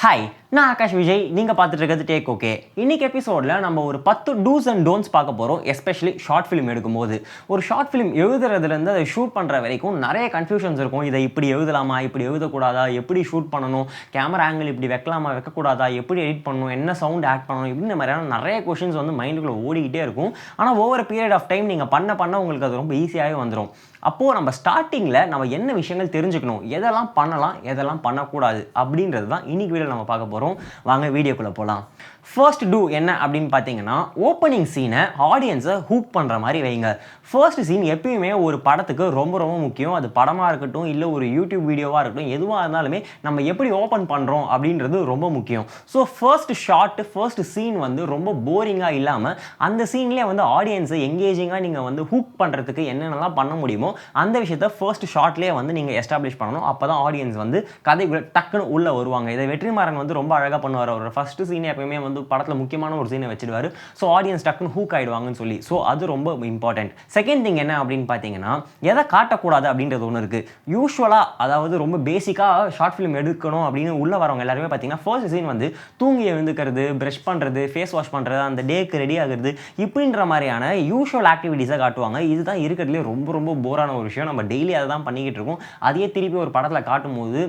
Hi, நான் ஆகாஷ் விஜய். நீங்கள் பார்த்துட்டு இருக்கிறது டேக் ஓகே. இன்னைக்கு எபிசோடில் நம்ம ஒரு 10 டூஸ் அண்ட் டோன்ட்ஸ் பார்க்க போகிறோம். எஸ்பெஷலி ஷார்ட் ஃபிலிம் எடுக்கும்போது ஒரு ஷார்ட் ஃபிலிம் எழுதுறதுலேருந்து அதை ஷூட் பண்ணுற வரைக்கும் நிறைய கன்ஃபியூஷன்ஸ் இருக்கும். இதை இப்படி எழுதலாமா, இப்படி எழுதக்கூடாதா, எப்படி ஷூட் பண்ணணும், கேமரா ஆங்கிள் இப்படி வைக்கலாமா, வைக்கக்கூடாதா, எப்படி எடிட் பண்ணணும், என்ன சவுண்ட் ஆட் பண்ணணும், இப்படின்ற மாதிரியான நிறைய கொஷின்ஸ் வந்து மைண்டுக்குள்ளே ஓடிக்கிட்டே இருக்கும். ஆனால் ஓவர் பீரியட் ஆஃப் டைம் நீங்கள் பண்ண உங்களுக்கு அது ரொம்ப ஈஸியாகவே வந்துடும். அப்போது நம்ம ஸ்டார்டிங்கில் நம்ம என்ன விஷயங்கள் தெரிஞ்சுக்கணும், எதெல்லாம் பண்ணலாம், எதெல்லாம் பண்ணக்கூடாது அப்படின்றது தான் இன்னைக்கு வீடியோ நம்ம பார்க்க போகிறோம். வாங்க வீடியோக்குள்ளே போகலாம். ஃபர்ஸ்ட் டூ என்ன அப்படின்னு பார்த்தீங்கன்னா, ஓப்பனிங் சீனை ஆடியன்ஸை ஹூக் பண்ணுற மாதிரி வைங்க. ஃபர்ஸ்ட் சீன் எப்பயுமே ஒரு படத்துக்கு ரொம்ப ரொம்ப முக்கியம். அது படமாக இருக்கட்டும், இல்லை ஒரு யூடியூப் வீடியோவாக இருக்கட்டும், எதுவாக இருந்தாலுமே நம்ம எப்படி ஓப்பன் பண்ணுறோம் அப்படின்றது ரொம்ப முக்கியம். So first shot, first scene வந்து ரொம்ப போரிங்காக இல்லாமல் அந்த சீன்லேயே வந்து ஆடியன்ஸை எங்கேஜிங்காக நீங்கள் வந்து ஹூக் பண்ணுறதுக்கு என்னென்னலாம் பண்ண முடியுமோ அந்த விஷயத்தை ஃபர்ஸ்ட் ஷாட்லேயே வந்து நீங்கள் எஸ்டாப்ளிஷ் பண்ணணும். அப்போ தான் ஆடியன்ஸ் வந்து கதைக்குள்ளே டக்குன்னு உள்ளே வருவாங்க. இதை வெற்றிமாறன் வந்து ரொம்ப அழகாக பண்ணுவார். அவர் ஃபர்ஸ்ட் சீனே எப்பயுமே வந்து படத்தில் முக்கியமான ஒரு சீனை வச்சிடுவார். ஸோ ஆடியன்ஸ் டக்குன்னு ஹூக் ஆகிடுவாங்கன்னு சொல்லி. ஸோ அது ரொம்ப இம்பார்ட்டன்ட். செகண்ட் திங் என்ன அப்படின்னு பார்த்தீங்கன்னா, எதை காட்டக்கூடாது அப்படின்றது ஒன்று இருக்குது. யூஸ்வலாக, அதாவது ரொம்ப பேசிக்காக ஷார்ட் ஃபிலிம் எடுக்கணும் அப்படின்னு உள்ளே வரவங்க எல்லாருமே பார்த்தீங்கன்னா ஃபர்ஸ்ட் சீன் வந்து தூங்கி எழுந்துக்கிறது, ப்ரஷ் பண்ணுறது, ஃபேஸ் வாஷ் பண்ணுறது, அந்த டேக்கு ரெடி ஆகுறது, இப்படின்ற மாதிரியான யூஷுவல் ஆக்டிவிட்டீஸை காட்டுவாங்க. இதுதான் இருக்கிறதுலே ரொம்ப ரொம்ப போரான ஒரு விஷயம். நம்ம டெய்லி அதை தான் பண்ணிக்கிட்டு இருக்கோம். அதையே திருப்பி ஒரு படத்தில் காட்டும்போது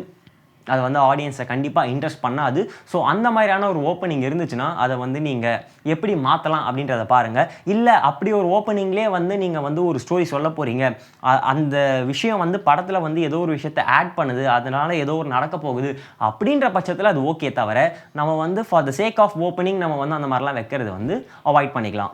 அது வந்து ஆடியன்ஸை கண்டிப்பாக இன்ட்ரெஸ்ட் பண்ணாது. ஸோ அந்த மாதிரியான ஒரு ஓப்பனிங் இருந்துச்சுன்னா அதை வந்து நீங்கள் எப்படி மாற்றலாம் அப்படின்றத பாருங்கள். இல்லை அப்படி ஒரு ஓப்பனிங்லேயே வந்து நீங்கள் வந்து ஒரு ஸ்டோரி சொல்ல போகிறீங்க, அந்த விஷயம் வந்து படத்தில் வந்து ஏதோ ஒரு விஷயத்தை ஆட் பண்ணுது, அதனால் ஏதோ ஒரு நடக்க போகுது அப்படின்ற பட்சத்தில் அது ஓகே. தவிர நம்ம வந்து for the sake of opening நம்ம வந்து அந்த மாதிரிலாம் வைக்கிறது வந்து அவாய்ட் பண்ணிக்கலாம்.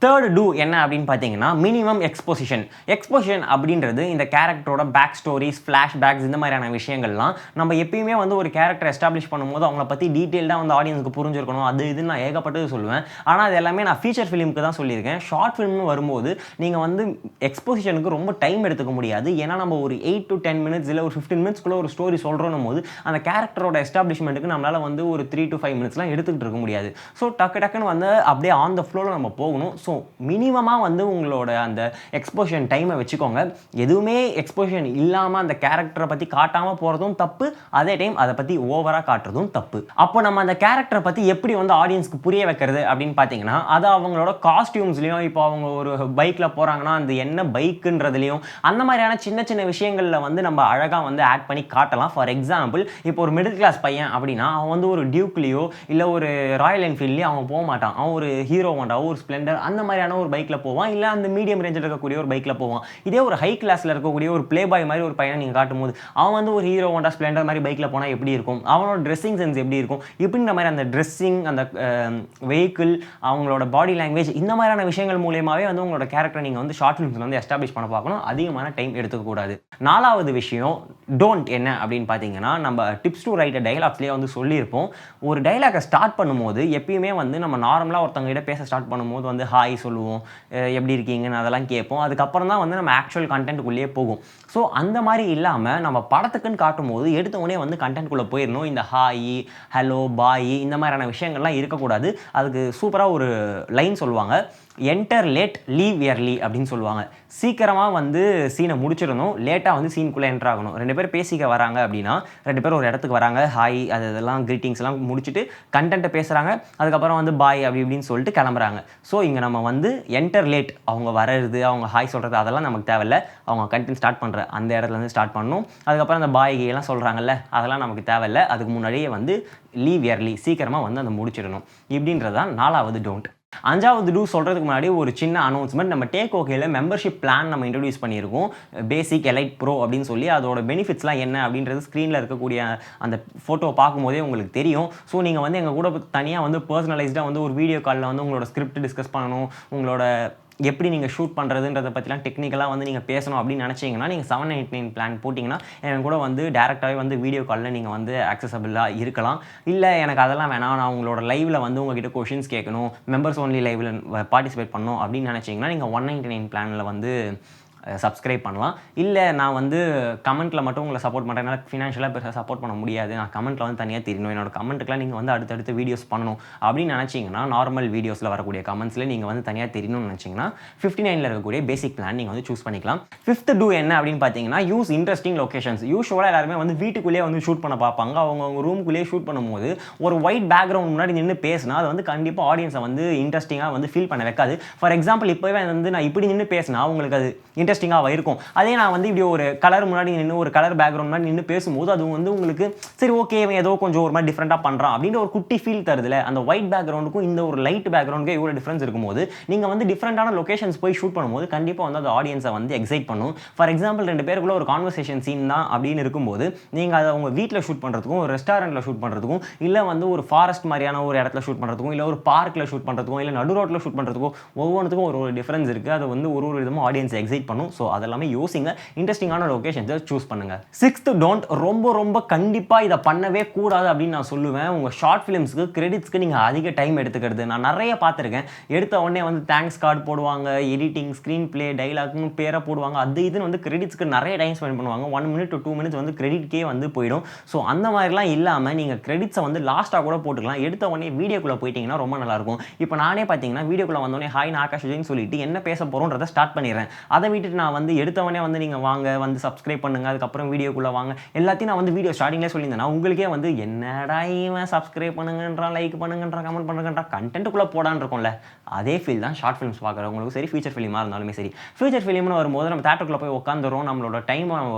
தேர்ட் டூ என்ன அப்படின்னு பார்த்தீங்கன்னா, மினிமம் எக்ஸ்போசிஷன். எக்ஸ்போசிஷன் அப்படின்றது இந்த கேரக்டரோட பேக் ஸ்டோரிஸ், ஃப்ளாஷ்பேக்ஸ், இந்த மாதிரியான விஷயங்கள்லாம் நம்ம எப்பயுமே வந்து ஒரு கேரக்டர் எஸ்டாப்ளிஷ் பண்ணும்போது அவங்கள பற்றி டீட்டெயில்டாக வந்து ஆடியன்ஸுக்கு புரிஞ்சிருக்கணும். அது இதுன்னு நான் ஏகப்பட்டது சொல்லுவேன். ஆனால் அது எல்லாமே நான் ஃபீச்சர் ஃபிலிமுக்கு தான் சொல்லியிருக்கேன். ஷார்ட் ஃபிலிம்னு வரும்போது நீங்கள் வந்து எக்ஸ்போசிஷனுக்கு ரொம்ப டைம் எடுத்துக்க முடியாது. ஏன்னா நம்ம ஒரு 8 to 10 minutes இல்லை ஒரு 15 minutesக்குள்ளே ஒரு ஸ்டோரி சொல்கிறோம் போது அந்த கேரக்டரோட எஸ்டாப்ளிஷ்மெண்ட்டுக்கு நம்மளால் வந்து ஒரு 3 to 5 minutesலாம் எடுத்துக்கிட்டு இருக்க முடியாது. ஸோ டக்குன்னு வந்து அப்படியே ஆன் த ஃப்ளோவில் நம்ம போகணும். ஸோ மினிமமாக வந்து உங்களோட அந்த எக்ஸ்போஷன் டைமை வச்சுக்கோங்க. எதுவுமே எக்ஸ்போஷன் இல்லாமல் அந்த கேரக்டரை பற்றி காட்டாமல் போகிறதும் தப்பு, அதே டைம் அதை பற்றி ஓவராக காட்டுறதும் தப்பு. அப்போ நம்ம அந்த கேரக்டரை பற்றி எப்படி வந்து ஆடியன்ஸ்க்கு புரிய வைக்கிறது அப்படின்னு பார்த்தீங்கன்னா, அது அவங்களோட காஸ்டியூம்ஸ்லையும், இப்போ அவங்க ஒரு பைக்கில் போகிறாங்கன்னா அந்த என்ன பைக்குன்றதுலையும் அந்த மாதிரியான சின்ன சின்ன விஷயங்களில் வந்து நம்ம அழகாக வந்து ஆட் பண்ணி காட்டலாம். ஃபார் எக்ஸாம்பிள், இப்போ ஒரு மிடில் கிளாஸ் பையன் அப்படின்னா அவன் வந்து ஒரு டியூக்லேயோ இல்லை ஒரு ராயல் என்ஃபீல்ட்லேயோ அவன் போக மாட்டான். அவன் ஒரு ஹீரோ ஹோண்டா, ஒரு ஸ்ப்ளெண்டர், அந்த மாதிரியான ஒரு பைக்கில் போவான். இல்லை அந்த மீடியம் ரேஞ்சில் இருக்கக்கூடிய ஒரு பைக்கில் போவான். இதே ஒரு ஹை கிளாஸில் இருக்கக்கூடிய ஒரு பிளே பாய் மாதிரி ஒரு பையனை நீங்கள் காட்டும்போது அவன் வந்து ஒரு ஹீரோ ஹோண்டா, ஸ்ப்ளெண்டர் மாதிரி பைக்கில் போனால் எப்படி இருக்கும், அவனோட ட்ரெஸ்ஸிங் சென்ஸ் எப்படி இருக்கும், இப்படின்ற மாதிரி அந்த ட்ரெஸ்ஸிங், அந்த வெஹிக்கிள், அவங்களோட பாடி லாங்குவேஜ், இந்த மாதிரியான விஷயங்கள் மூலியமாகவே வந்து உங்களோட கேரக்டரை நீங்கள் வந்து ஷார்ட் ஃபிலிம்ஸில் வந்து எஸ்டாப்ளிஷ் பண்ண பார்க்கணும். அதிகமான டைம் எடுத்துக்கக்கூடாது. நாலாவது விஷயம் டோன்ட் என்ன அப்படின்னு பார்த்தீங்கன்னா, நம்ம டிப்ஸ் டு ரைட் டைலாக்ஸ்லேயே வந்து சொல்லியிருப்போம். ஒரு டைலாகை ஸ்டார்ட் பண்ணும்போது எப்பயுமே வந்து நம்ம நார்மலாக ஒருத்தவங்ககிட்ட பேச ஸ்டார்ட் பண்ணும்போது வந்து ஹாய் சொல்லுவோம், எப்படி இருக்கீங்கன்னு அதெல்லாம் கேட்போம். அதுக்கப்புறம் தான் வந்து நம்ம ஆக்சுவல் கண்டென்ட்டுக்குள்ளேயே போகும். ஸோ அந்த மாதிரி இல்லாமல் நம்ம படத்துக்குன்னு காட்டும்போது எடுத்த உடனே வந்து கண்டென்ட்குள்ளே போயிடணும். இந்த ஹாய், ஹலோ, பாய், இந்த மாதிரியான விஷயங்கள்லாம் இருக்கக்கூடாது. அதுக்கு சூப்பராக ஒரு லைன் சொல்லுவாங்க, என்டர் லேட் லீவ் இயர்லி அப்படின்னு சொல்லுவாங்க. சீக்கிரமாக வந்து சீனை முடிச்சிடணும், லேட்டாக வந்து சீனுக்குள்ளே என்டர் ஆகணும். 2 பேர் பேசிக்க வராங்க அப்படின்னா 2 பேர் ஒரு இடத்துக்கு வராங்க, ஹாய் அதெல்லாம் கிரீட்டிங்ஸ் எல்லாம் முடிச்சுட்டு கண்டென்ட்டை பேசுகிறாங்க, அதுக்கப்புறம் வந்து பாய் அப்படி இப்படின்னு சொல்லிட்டு கிளம்புறாங்க. ஸோ இங்கே நம்ம வந்து என்டர் லேட், அவங்க வர்றது, அவங்க ஹாய் சொல்கிறது, அதெல்லாம் நமக்கு தேவையில்லை. அவங்க கண்டென்ட் ஸ்டார்ட் பண்ணுற அந்த இடத்துலேருந்து ஸ்டார்ட் பண்ணணும். அதுக்கப்புறம் அந்த பாய் எல்லாம் சொல்கிறாங்கல்ல, அதெல்லாம் நமக்கு தேவையில்லை. அதுக்கு முன்னாடியே வந்து லீவ் இயர்லி, சீக்கிரமாக வந்து அதை முடிச்சிடணும். இப்படின்றது தான் 4வது டோன்ட். 5வது டூ சொல்கிறதுக்கு முன்னாடி ஒரு சின்ன அனௌன்ஸ்மெண்ட். நம்ம டேக் ஓகேல மெம்பர்ஷிப் பிளான் நம்ம இன்ட்ரடியூஸ் பண்ணியிருக்கோம். பேசிக், எலைட், ப்ரோ அப்படின்னு சொல்லி. அதோட பெனிஃபிட்ஸ்லாம் என்ன அப்படின்றது ஸ்க்ரீனில் இருக்கக்கூடிய அந்த ஃபோட்டோ பார்க்கும்போதே உங்களுக்கு தெரியும். ஸோ நீங்கள் வந்து எங்கள் கூட தனியாக வந்து பர்சனலைஸ்டாக வந்து ஒரு வீடியோ காலில் வந்து உங்களோட ஸ்கிரிப்ட் டிஸ்கஸ் பண்ணணும், உங்களோட எப்படி நீங்கள் ஷூட் பண்ணுறதுன்றதை பற்றிலாம் டெக்னிக்கலாக வந்து நீங்கள் பேசணும் அப்படின்னு நினச்சிங்கன்னா நீங்கள் 799 பிளான் போட்டிங்கன்னா எனக்கு கூட வந்து டேரெக்டாகவே வந்து வீடியோ காலில் நீங்கள் வந்து ஆக்சசபிளாக இருக்கலாம். இல்லை எனக்கு அதெல்லாம் வேணாம், நான் உங்களோட லைவில் வந்து உங்ககிட்ட கொஷின்ஸ் கேட்கணும், மெம்பர்ஸ் ஒன்லி லைவில் பார்ட்டிசிபேட் பண்ணணும் அப்படின்னு நினச்சிங்கன்னா நீங்கள் 199 பிளானில் வந்து சப்ஸ்கிரைப் பண்ணலாம். இல்லை நான் வந்து கமெண்ட்டில் மட்டும் உங்களை சப்போர்ட் பண்ணுறேன், என்னால் ஃபினான்ஷியலாக பெருசாக சப்போர்ட் பண்ண முடியாது, நான் கமெண்ட்டில் வந்து தனியாக தெரியணும், என்னோட கமெண்ட்டுக்குலாம் நீங்கள் வந்து அடுத்தடுத்து வீடியோஸ் பண்ணணும் அப்படின்னு நினச்சிங்கன்னா, நார்மல் வீடியோஸில் வரக்கூடிய கமெண்ட்ஸில் நீங்கள் வந்து தனியாக தெரியணும்னு நினச்சிங்கன்னா 59 இருக்கக்கூடிய பேசிக் பிளான் நீங்கள் வந்து சூஸ் பண்ணிக்கலாம். 5th டூ என்ன அப்படின்னு பார்த்தீங்கன்னா, யூஸ் இன்ட்ரெஸ்டிங் லொகேஷன்ஸ். யூஸ்வலாக எல்லாருமே வந்து வீட்டுக்குள்ளேயே வந்து ஷூட் பண்ண பார்ப்பாங்க. அவங்க ரூமுக்குள்ளேயே ஷூட் பண்ணும்போது ஒரு ஒயிட் பேக்ரவுண்ட் முன்னாடி நின்று பேசினா அது வந்து கண்டிப்பாக ஆடியன்ஸை வந்து இன்ட்ரெஸ்டிங்காக வந்து ஃபீல் பண்ண வைக்காது. ஃபார் எக்ஸாம்பிள் இப்போவே வந்து நான் இப்படி நின்று பேசினா உங்களுக்கு அது இன்ட்ரெஸ்டிங்காக இருக்கும். அதே நான் வந்து இப்படி ஒரு கலர் முன்னாடி நின்று ஒரு கலர் பேக்ரவுண்ட் முன்னாடி நின்று பேசும்போது அது வந்து உங்களுக்கு சரி ஓகே ஏதோ கொஞ்சம் ஒரு மாதிரி டிஃப்ரெண்ட்டாக பண்ணுறான் அப்படின்ற ஒரு குட்டி ஃபீல் தருதுல. அந்த ஒயிட் பேக்ரவுண்டுக்கும் இந்த ஒரு லைட் பேக்ரவுண்டுக்கும் இவ்வளோ டிஃப்ரென்ஸ் இருக்கும்போது நீங்கள் வந்து டிஃப்ரெண்டான லொகேஷன்ஸ் போய் ஷூட் பண்ணும்போது கண்டிப்பாக வந்து அந்த ஆடியன்ஸை வந்து எக்ஸைட் பண்ணும். ஃபார் எக்ஸாம்பிள் 2 பேருக்குள்ள ஒரு கான்வர்சேஷன் சீன் தான் அப்படின்னு இருக்கும்போது நீங்கள் அதை உங்கள் வீட்டில் ஷூட் பண்ணுறதுக்கும் ஒரு ரெஸ்டாரண்ட்டில் ஷூட் பண்ணுறதுக்கும் இல்லை வந்து ஒரு ஃபாரஸ்ட் மாதிரியான ஒரு இடத்துல ஷூட் பண்ணுறதுக்கும் இல்லை ஒரு பார்க்கில் ஷூட் பண்ணுறதுக்கும் இல்லை நடு ரோட்டில் ஷூட் பண்ணுறதுக்கும் ஒவ்வொன்றுத்துக்கும் ஒரு டிஃப்ரென்ஸ் இருக்குது. அது வந்து ஒரு விதமாக ஆடியன்ஸை எக்ஸைட் பண்ணும். ஸோ அதெல்லாமே யோசிங்க, இன்ட்ரெஸ்டிங்கான லொகேஷன்ஸை சூஸ் பண்ணுங்க. 6th டோன்ட், ரொம்ப கண்டிப்பாக இதை பண்ணவே கூடாது அப்படின்னு நான் சொல்லுவேன். உங்கள் ஷார்ட் ஃபிலிம்ஸ்க்கு கிரெடிட்ஸ்க்கு நீங்கள் அதிக டைம் எடுத்துக்கிறது நான் நிறைய பார்த்துருக்கேன். எடுத்த உடனே வந்து தேங்க்ஸ் கார்டு போடுவாங்க, எடிட்டிங், ஸ்க்ரீன் பிளே, டைலாக்னு பேரை போடுவாங்க. அது இதுன்னு வந்து கிரெடிட்ஸ்க்கு நிறைய டைம் ஸ்பெண்ட் பண்ணுவாங்க. 1 minute to 2 minutes வந்து கிரெடிட்கே வந்து போயிடும். ஸோ அந்த மாதிரிலாம் இல்லாமல் நீங்கள் கிரெடிட்ஸை வந்து லாஸ்ட்டாக கூட போட்டுக்கலாம். எடுத்த உடனே வீடியோக்குள்ளே போயிட்டீங்கன்னா ரொம்ப நல்லாயிருக்கும். இப்போ நானே பார்த்தீங்கன்னா வீடியோக்குள்ளே வந்தோடனே ஹாய் நான் ஆகாஷ் விஜய்னு சொல்லிட்டு என்ன பேச போகிறோன்றதை ஸ்டார்ட் பண்ணிடுறேன். அதை விட்டுட்டு நான் வந்து எடுத்தவொடனே வந்து நீங்கள் வாங்க வந்து சப்ஸ்கிரைப் பண்ணுங்க, அதுக்கப்புறம் வீடியோக்குள்ளே வாங்க எல்லாத்தையும் நான் வந்து வீடியோ ஸ்டார்டிங்லேயே சொல்லியிருந்தேன். உங்களுக்கே வந்து என்னடா இவன் சப்ஸ்கிரைப் பண்ணுங்கன்றான், லைக் பண்ணுங்கன்றான், கமெண்ட் பண்ணுங்கன்றான், கண்டென்ட்டுக்குள்ளே போடான்னு இருக்கும்ல. அதே ஃபீல் தான் ஷார்ட் ஃபிலிம்ஸ் பார்க்குறவங்களுக்கு சரி, ஃபீச்சர் ஃபிலிமாக இருந்தாலுமே சரி. ஃபீச்சர் ஃபிலிம்னு வரும்போது நம்ம தேட்டருக்குள்ளே போய் உட்காந்துறோம், நம்மளோட டைம்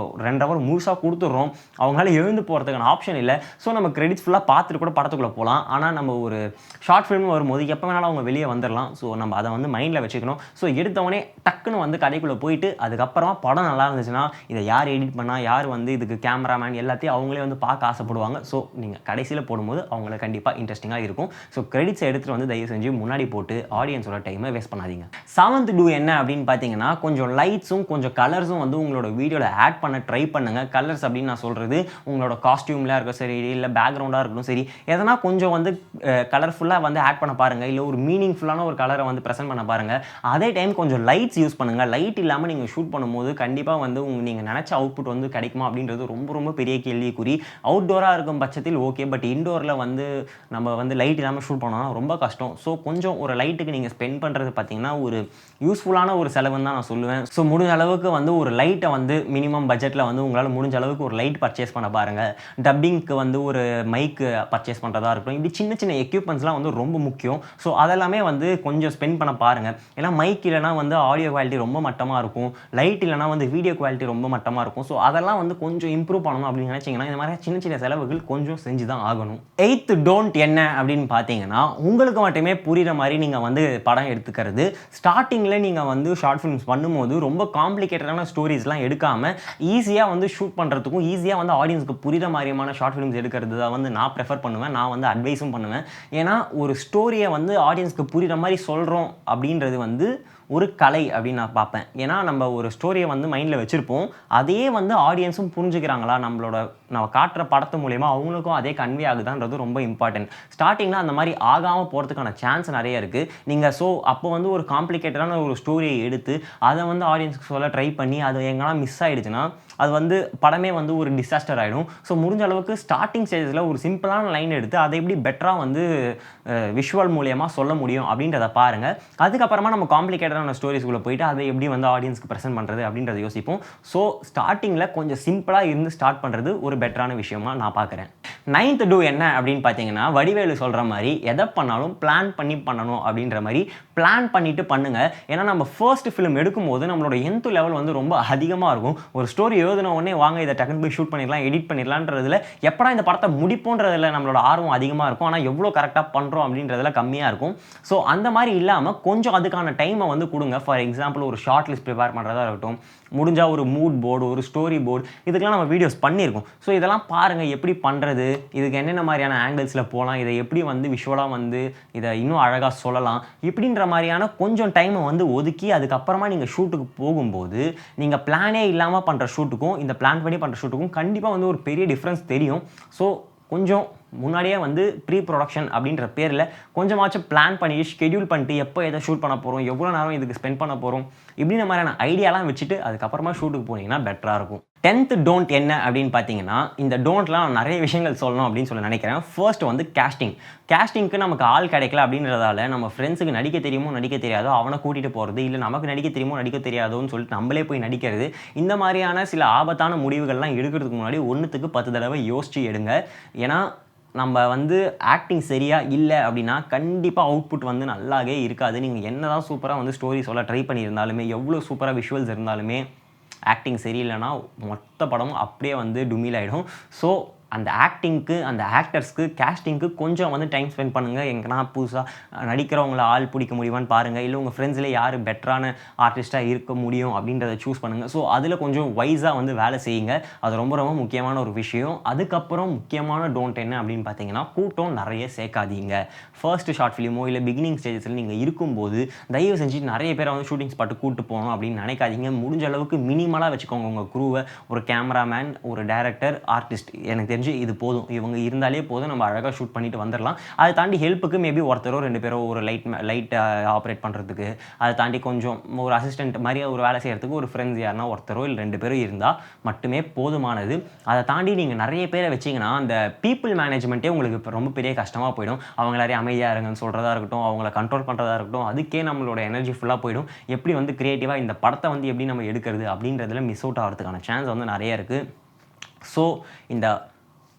2 hour முழுசாக கொடுத்துட்றோம், அவங்களால எழுந்து போகிறதுக்கான ஆப்ஷன் இல்லை. ஸோ நம்ம கிரெடிட்ஸ் ஃபுல்லாக பார்த்துட்டு கூட படத்துக்குள்ளே போகலாம். ஆனால் நம்ம ஒரு ஷார்ட் ஃபிலிம் வரும்போது எப்போ வேணாலும் அவங்க வெளியே வந்துடலாம். ஸோ நம்ம அதை வந்து மைண்டில் வச்சுக்கணும். ஸோ எடுத்தவொடனே டக்குன்னு வந்து கதைக்குள்ளே போயிட்டு அதுக்கப்புறமா படம் நல்லா இருந்துச்சுன்னா இதை யார் எடிட் பண்ணால், யார் வந்து இதுக்கு கேமராமேன் எல்லாத்தையும் அவங்களே வந்து பார்க்க ஆசைப்படுவாங்க. ஸோ நீங்கள் கடைசியில் போடும்போது அவங்கள கண்டிப்பாக இன்ட்ரெஸ்டிங்காக இருக்கும். ஸோ கிரெடிட்ஸ் எடுத்துகிட்டு வந்து தயவு செஞ்சு முன்னாடி போட்டு ஆடியன்ஸோட டைமை வேஸ்ட் பண்ணாதீங்க. 7th டூ என்ன அப்படின்னு பார்த்தீங்கன்னா, கொஞ்சம் லைட்ஸும் கொஞ்சம் கலர்ஸும் வந்து உங்களோட வீடியோவில் ஆட் பண்ண ட்ரை பண்ணுங்கள். கலர்ஸ் அப்படின்னு நான் சொல்கிறது உங்களோட காஸ்டியூமில் இருக்க சரி, இல்லை பேக்ரவுண்டாக இருக்கட்டும் சரி, எதனா கொஞ்சம் வந்து கலர்ஃபுல்லாக வந்து ஆட் பண்ண பாருங்கள். இல்லை ஒரு மீனிங்ஃபுல்லான ஒரு கலரை வந்து ப்ரெசென்ட் பண்ண பாருங்கள். அதே டைம் கொஞ்சம் லைட்ஸ் யூஸ் பண்ணுங்கள். லைட் இல்லாமல் நீங்கள் ஷூட் பண்ணும்போது கண்டிப்பாக வந்து நீங்கள் நினச்ச அவுட்புட் வந்து கிடைக்குமா அப்படின்றது ரொம்ப பெரிய கேள்விக்குறி. அவுட்டோராக இருக்கும் பட்சத்தில் ஓகே, பட் இன்டோரில் வந்து நம்ம வந்து லைட் இல்லாமல் ஷூட் பண்ணோம்னா ரொம்ப கஷ்டம். ஸோ கொஞ்சம் ஒரு லைட்டுக்கு நீங்கள் ஸ்பெண்ட் பண்ணுறது பார்த்தீங்கன்னா ஒரு யூஸ்ஃபுல்லான ஒரு செலவுன்னு தான் நான் சொல்லுவேன். ஸோ முடிஞ்ச அளவுக்கு வந்து ஒரு லைட்டை வந்து மினிமம் பட்ஜெட்டில் வந்து உங்களால் முடிஞ்ச அளவுக்கு ஒரு லைட் பர்ச்சேஸ் பண்ண பாருங்கள். டப்பிங்க்கு வந்து ஒரு மைக்கு பர்ச்சேஸ் பண்ணுறதா இருக்கட்டும், இப்படி சின்ன எக்யூப்மெண்ட்ஸ்லாம் வந்து ரொம்ப முக்கியம். ஸோ அதெல்லாமே வந்து கொஞ்சம் ஸ்பெண்ட் பண்ண பாருங்கள். ஏன்னா மைக் இல்லைனா வந்து ஆடியோ குவாலிட்டி ரொம்ப மட்டமாக இருக்கும், லைட் இல்லைனா வந்து வீடியோ குவாலிட்டி ரொம்ப மட்டமாக இருக்கும். ஸோ அதெல்லாம் வந்து கொஞ்சம் இம்ப்ரூவ் பண்ணணும் அப்படின்னு நினச்சிங்கன்னா இந்த மாதிரி சின்ன செலவுகள் கொஞ்சம் செஞ்சு தான் ஆகணும். 8th டோன்ட் என்ன அப்படின்னு பார்த்தீங்கன்னா, உங்களுக்கு மட்டுமே புரிகிற மாதிரி நீங்கள் வந்து படம் எடுத்துக்கிறது. ஸ்டார்டிங்கில் நீங்கள் வந்து ஷார்ட் ஃபிலிம்ஸ் பண்ணும்போது ரொம்ப காம்ப்ளிகேட்டடான ஸ்டோரிஸ்லாம் எடுக்காமல் ஈஸியாக வந்து ஷூட் பண்ணுறதுக்கும் ஈஸியாக வந்து ஆடியன்ஸ்க்கு புரிகிற மாதிரியான ஷார்ட் ஃபிலிம்ஸ் எடுக்கிறது தான் வந்து நான் ப்ரெஃபர் பண்ணுவேன். நான் வந்து அட்வைஸும் பண்ணுவேன். ஏன்னா ஒரு ஸ்டோரியை வந்து ஆடியன்ஸ்க்கு புரிகிற மாதிரி சொல்கிறோம் அப்படின்றது வந்து ஒரு கலை அப்படின்னு நான் பார்ப்பேன். ஏன்னா நம்ம ஒரு ஸ்டோரியை வந்து மைண்டில் வச்சுருப்போம், அதையே வந்து ஆடியன்ஸும் புரிஞ்சுக்கிறாங்களா, நம்ம காட்டுற படத்து மூலயமா அவங்களுக்கும் அதே கன்வே ஆகுதான்றது ரொம்ப இம்பார்ட்டன்ட். ஸ்டார்டிங்கில் அந்த மாதிரி ஆகாமல் போகிறதுக்கான சான்ஸ் நிறைய இருக்குது. நீங்கள் அப்போ வந்து ஒரு காம்ப்ளிகேட்டடான ஒரு ஸ்டோரியை எடுத்து அதை வந்து ஆடியன்ஸ்க்கு சொல்ல ட்ரை பண்ணி அது எங்கன்னா மிஸ் ஆகிடுச்சுன்னா அது வந்து படமே வந்து ஒரு டிசாஸ்டர் ஆகிடும். ஸோ முடிஞ்ச அளவுக்கு ஸ்டார்டிங் ஸ்டேஜஸில் ஒரு சிம்பிளான லைன் எடுத்து அதை எப்படி பெட்டராக வந்து விஷுவல் மூலியமாக சொல்ல முடியும் அப்படின்றத பாருங்கள். அதுக்கப்புறமா நம்ம காம்ப்ளிகேட்டடான ஸ்டோரிஸ்குள்ளே போயிட்டு அதை எப்படி வந்து ஆடியன்ஸ்க்கு ப்ரெசென்ட் பண்ணுறது அப்படின்றத யோசிப்போம். ஸோ ஸ்டார்டிங்கில் கொஞ்சம் சிம்பிளாக இருந்து ஸ்டார்ட் பண்ணுறது ஒரு பெட்டரான விஷயமா நான் பார்க்குறேன். 9th டூ என்ன அப்படின்னு பார்த்தீங்கன்னா, வடிவேலு சொல்கிற மாதிரி எதை பண்ணாலும் பிளான் பண்ணி பண்ணணும் அப்படின்ற மாதிரி பிளான் பண்ணிவிட்டு பண்ணுங்கள். ஏன்னா நம்ம ஃபர்ஸ்ட் ஃபிலிம் எடுக்கும்போது நம்மளோட என்த் லெவல் வந்து ரொம்ப அதிகமாக இருக்கும். ஒரு ஸ்டோரி எழுதின உடனே வாங்க இதை டக்குன்னு போய் ஷூட் பண்ணிடலாம், எடிட் பண்ணிடலான்றதுல எப்படா இந்த படத்தை முடிப்போன்றதுல நம்மளோட ஆர்வம் அதிகமாக இருக்கும். ஆனால் எவ்வளோ கரெக்டாக பண்ணுறோம் அப்படின்றதுல கம்மியாக இருக்கும். ஸோ அந்த மாதிரி இல்லாமல் கொஞ்சம் அதுக்கான டைமை வந்து கொடுங்க. ஃபார் எக்ஸாம்பிள் ஒரு ஷார்ட் லிஸ்ட் ப்ரிப்பேர் பண்ணுறதா இருக்கட்டும், முடிஞ்சால் ஒரு மூட் போர்டு, ஒரு ஸ்டோரி போர்டு, இதுக்கெல்லாம் நம்ம வீடியோஸ் பண்ணியிருக்கோம். ஸோ இதெல்லாம் பாருங்கள் எப்படி பண்ணுறது, இதுக்கு என்னென்ன மாதிரியான ஆங்கிள்ஸில் போகலாம், இதை எப்படி வந்து விஷுவலாக வந்து இதை இன்னும் அழகாக சொல்லலாம், இப்படின்ற மாதிரியான கொஞ்சம் டைமை வந்து ஒதுக்கி அதுக்கப்புறமா நீங்கள் ஷூட்டுக்கு போகும்போது நீங்கள் பிளானே இல்லாமல் பண்ணுற ஷூட்டுக்கும் இந்த பிளான் பண்ணி பண்ணுற ஷூட்டுக்கும் கண்டிப்பாக வந்து ஒரு பெரிய டிஃப்ரென்ஸ் தெரியும். ஸோ கொஞ்சம் முன்னாடியே வந்து ப்ரீ ப்ரொடக்ஷன் அப்படின்ற பேரில் கொஞ்சமாச்சும் பிளான் பண்ணி ஷெட்யூல் பண்ணிட்டு எப்போ எதை ஷூட் பண்ண போகிறோம், எவ்வளோ நேரம் இதுக்கு ஸ்பெண்ட் பண்ண போகிறோம், இப்படின்ற மாதிரியான ஐடியாலாம் வச்சுட்டு அதுக்கப்புறமா ஷூட்டுக்கு போனீங்கன்னா பெட்டராக இருக்கும். 10th டோன்ட் என்ன அப்படின்னு பார்த்தீங்கன்னா, இந்த டோன்ட்லாம் நான் நிறைய விஷயங்கள் சொல்லணும் அப்படின்னு சொல்லி நினைக்கிறேன். ஃபர்ஸ்ட் வந்து கேஸ்டிங்க்கு நமக்கு ஆள் கிடைக்கல அப்படின்றதால நம்ம ஃப்ரெண்ட்ஸுக்கு நடிக்க தெரியுமோ நடிக்க தெரியாதோ அவனை கூட்டிகிட்டு போகிறது, இல்லை நமக்கு நடிக்க தெரியுமோ நடிக்க தெரியாதோன்னு சொல்லிட்டு நம்மளே போய் நடிக்கிறது, இந்த மாதிரியான சில ஆபத்தான முடிவுகள்லாம் எடுக்கிறதுக்கு முன்னாடி 1க்கு 10 தடவை யோசிச்சு எடுங்க. ஏன்னா நம்ம வந்து ஆக்டிங் சரியா இல்லை அப்படின்னா கண்டிப்பாக அவுட்புட் வந்து நல்லாவே இருக்காது. நீங்கள் என்ன தான் சூப்பராக வந்து ஸ்டோரி சொல்ல ட்ரை பண்ணியிருந்தாலுமே, எவ்வளோ சூப்பராக விஷுவல்ஸ் இருந்தாலுமே ஆக்டிங் சரியில்லைன்னா மொத்த படமும் அப்படியே வந்து டுமில் ஆகிடும். ஸோ அந்த ஆக்டிங்க்கு, அந்த ஆக்டர்ஸ்க்கு, கேஸ்டிங்க்கு கொஞ்சம் வந்து டைம் ஸ்பெண்ட் பண்ணுங்கள். எங்கன்னா புதுசாக நடிக்கிறவங்கள ஆள் பிடிக்க முடியுமான்னு பாருங்கள். இல்லை உங்கள் ஃப்ரெண்ட்ஸில் யார் பெட்டரான ஆர்டிஸ்ட்டாக இருக்க முடியும் அப்படின்றத சூஸ் பண்ணுங்கள். ஸோ அதில் கொஞ்சம் வைஸாக வந்து வேலை செய்யுங்க. அது ரொம்ப ரொம்ப முக்கியமான ஒரு விஷயம். அதுக்கப்புறம் முக்கியமான டோன்ட் என்ன அப்படின்னு பார்த்தீங்கன்னா, கூட்டம் நிறைய சேர்க்காதீங்க. ஃபர்ஸ்ட் ஷார்ட் ஃபிலிமோ இல்லை பிகினிங் ஸ்டேஜஸில் நீங்கள் இருக்கும்போது தயவு செஞ்சு நிறைய பேரை வந்து ஷூட்டிங் ஸ்பாட்டு கூப்பிட்டு போகணும் அப்படின்னு நினைக்காதீங்க. முடிஞ்ச அளவுக்கு மினிமலாக வச்சுக்கோங்க உங்கள் க்ரூவை. ஒரு கேமராமேன், ஒரு டைரக்டர், ஆர்டிஸ்ட், எனக்கு தெரிஞ்சு இது போதும். இவங்க இருந்தாலே போதும், நம்ம அழகாக ஷூட் பண்ணிட்டு வந்துடலாம். அதை தாண்டி ஹெல்ப்புக்கு மேபி ஒருத்தரோ 2 பேரோ, ஒரு லைட் ஆப்ரேட் பண்ணுறதுக்கு, அதை தாண்டி கொஞ்சம் ஒரு அசிஸ்டன்ட் மாதிரி ஒரு வேலை செய்கிறதுக்கு ஒரு ஃப்ரெண்ட்ஸ் யாருன்னா ஒருத்தரோ இல்லை 2 பேரோ இருந்தால் மட்டுமே போதுமானது. அதை தாண்டி நீங்கள் நிறைய பேரை வச்சிங்கன்னா அந்த பீப்புள் மேனேஜ்மெண்ட்டே உங்களுக்கு ரொம்ப பெரிய கஷ்டமாக போயிடும். அவங்க எல்லாரையும் அமைதியாக இருங்கன்னு சொல்கிறதா இருக்கட்டும், அவங்கள கண்ட்ரோல் பண்ணுறதா இருக்கட்டும், அதுக்கே நம்மளோட எனர்ஜி ஃபுல்லாக போயிடும். எப்படி வந்து க்ரியேட்டிவாக இந்த படத்தை வந்து எப்படி நம்ம எடுக்கிறது அப்படின்றதுல மிஸ் அவுட் ஆகிறதுக்கான சான்ஸ் வந்து நிறைய இருக்குது. ஸோ இந்த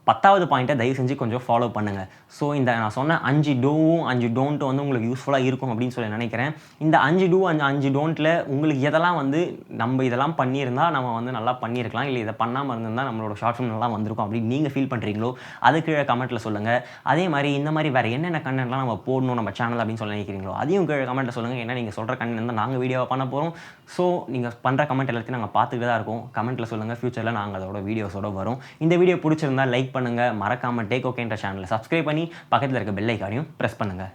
10வது பாயிண்ட்டை தயவு செஞ்சு கொஞ்சம் ஃபாலோ பண்ணுங்கள். ஸோ இந்த நான் சொன்ன 5 டூவும் 5 டோன்ட்டும் வந்து உங்களுக்கு யூஸ்ஃபுல்லாக இருக்கும் அப்படின்னு சொல்லி நினைக்கிறேன். இந்த 5 டூ 5 டோன்ட்டில் உங்களுக்கு எதெல்லாம் வந்து நம்ம இதெல்லாம் பண்ணியிருந்தால் நம்ம வந்து நல்லா பண்ணியிருக்கலாம், இல்லை இதை பண்ணாமல் இருந்திருந்தால் நம்மளோட ஷார்ட் ஃபிலிம் நல்லா வந்திருக்கும் அப்படின்னு நீங்கள் ஃபீல் பண்ணுறீங்களோ அதுக்கு கமெண்ட்டில் சொல்லுங்கள். அதே மாதிரி இந்த மாதிரி வேறு என்னென்ன கண்டென்ட்லாம் நம்ம போடணும் நம்ம சேனல் அப்படின்னு சொல்லி நினைக்கிறீங்களோ அதையும் கமெண்ட்டில் சொல்லுங்கள். ஏன்னா நீங்கள் சொல்கிற கண்டென்ட் தான் நாங்கள் வீடியோவாக பண்ண போகிறோம். ஸோ நீங்கள் பண்ணுற கமெண்ட் எல்லாத்தையும் நாங்கள் பார்த்துக்கிட்டு தான் இருக்கோம். கமெண்ட்டில் சொல்லுங்கள். ஃபியூச்சரில் நாங்கள் அதோட வீடியோஸோட வரும். இந்த வீடியோ பிடிச்சிருந்தால் லைக் பண்ணுங்கள். மறக்காமல் டேக் ஓகேன்ற சேனலை சப்ஸ்கிரைப் பண்ணி பக்கத்தில் இருக்க பெல் ஐக்கானையும் ப்ரெஸ் பண்ணுங்கள்.